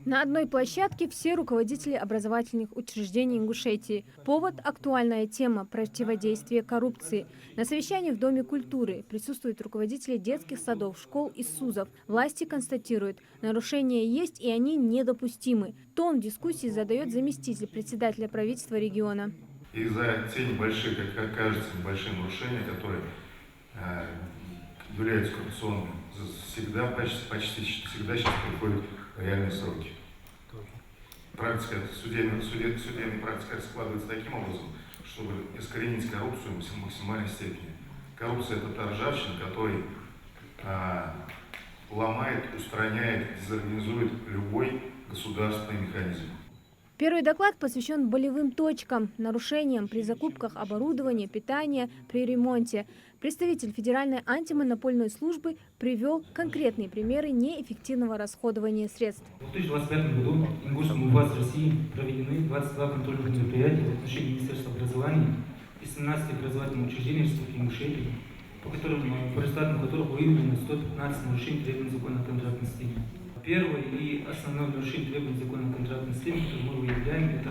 На одной площадке все руководители образовательных учреждений Ингушетии. Повод – актуальная тема противодействия коррупции. На совещании в Доме культуры присутствуют руководители детских садов, школ и СУЗов. Власти констатируют, нарушения есть и они недопустимы. Тон дискуссии задает заместитель председателя правительства региона. Из-за те небольшие, как кажется, небольшие нарушения, которые являются коррупционными, почти всегда сейчас приходят реальные сроки. Судебная практика складывается таким образом, чтобы искоренить коррупцию в максимальной степени. Коррупция – это та ржавчина, которая ломает, устраняет, дезорганизует любой государственный механизм. Первый доклад посвящен болевым точкам, нарушениям при закупках оборудования, питания, при ремонте. Представитель Федеральной антимонопольной службы привел конкретные примеры неэффективного расходования средств. В 2025 году Ингушскому УВАЗ России проведены 22 контрольных мероприятия в отношении Министерства образования и 17 образовательных учреждений Республики Ингушетия, по результатам которых выявлено 115 нарушений требований закона о контрактности. Первое и основное нарушение требований закона о контрактности, которое мы выявляем, это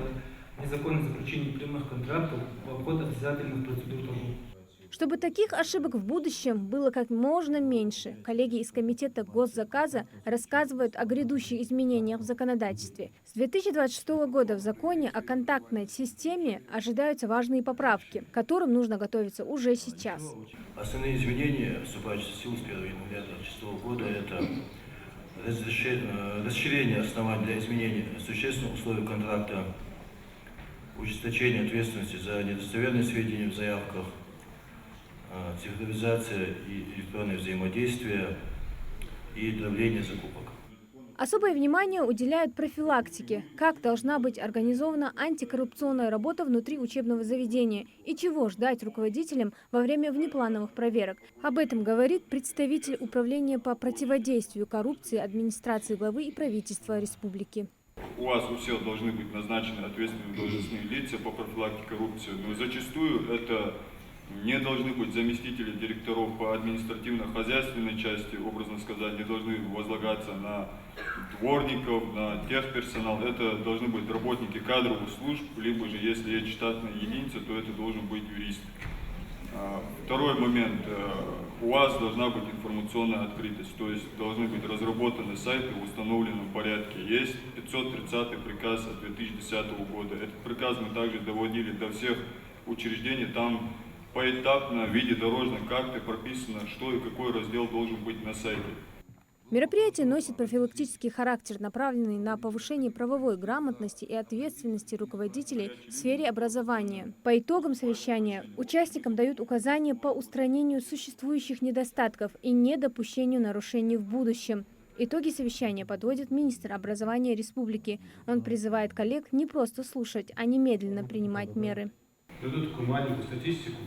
незаконное заключение прямых контрактов в обход обязательных процедур торгов. Чтобы таких ошибок в будущем было как можно меньше, коллеги из Комитета госзаказа рассказывают о грядущих изменениях в законодательстве. С 2026 года в законе о контактной системе ожидаются важные поправки, к которым нужно готовиться уже сейчас. Основные изменения, вступающие в силу с 1 января 2026 года, это расширение оснований для изменения существенных условий контракта, ужесточение ответственности за недостоверные сведения в заявках, цифровизация и электронное взаимодействие и давление закупок. Особое внимание уделяют профилактике, как должна быть организована антикоррупционная работа внутри учебного заведения и чего ждать руководителям во время внеплановых проверок. Об этом говорит представитель Управления по противодействию коррупции администрации главы и правительства республики. У вас у всех должны быть назначены ответственные должностные лица по профилактике коррупции, но зачастую это не должны быть заместители директоров по административно-хозяйственной части, образно сказать, не должны возлагаться на дворников, на техперсонал. Это должны быть работники кадровых служб, либо же, если есть штатные единицы, то это должен быть юрист. Второй момент. У вас должна быть информационная открытость, то есть должны быть разработаны сайты в установленном порядке. Есть 530 приказ от 2010 года. Этот приказ мы также доводили до всех учреждений. Там поэтапно в виде дорожной карты прописано, что и какой раздел должен быть на сайте. Мероприятие носит профилактический характер, направленный на повышение правовой грамотности и ответственности руководителей в сфере образования. По итогам совещания участникам дают указания по устранению существующих недостатков и недопущению нарушений в будущем. Итоги совещания подводит министр образования республики. Он призывает коллег не просто слушать, а немедленно принимать меры. Дадут такую маленькую статистику.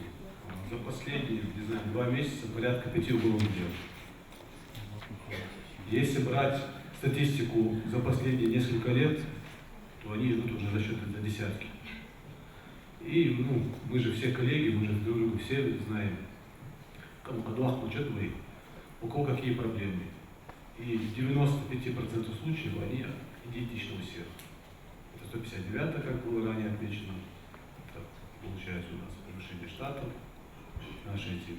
За последние, 2 месяца порядка 5 уголовных дел. Если брать статистику за последние несколько лет, то они идут уже за счет десятки. И мы же все коллеги, мы же друг друга все знаем, кому Аллах учет моих, у кого какие проблемы. И 95% случаев они идентичны у всех. Это 159, как было ранее отмечено. Это получается у нас превышение штатов, наши эти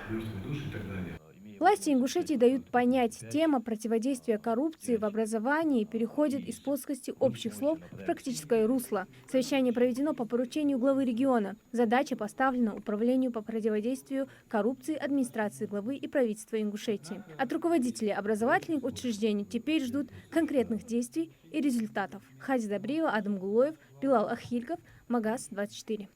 мертвые души и так далее. Власти Ингушетии дают понять, тема противодействия коррупции в образовании переходит из плоскости общих слов в практическое русло. Совещание проведено по поручению главы региона. Задача поставлена Управлению по противодействию коррупции администрации главы и правительства Ингушетии. От руководителей образовательных учреждений теперь ждут конкретных действий и результатов. Хади Добриева, Адам Гулоев, Билал Ахильков, Магаз 24.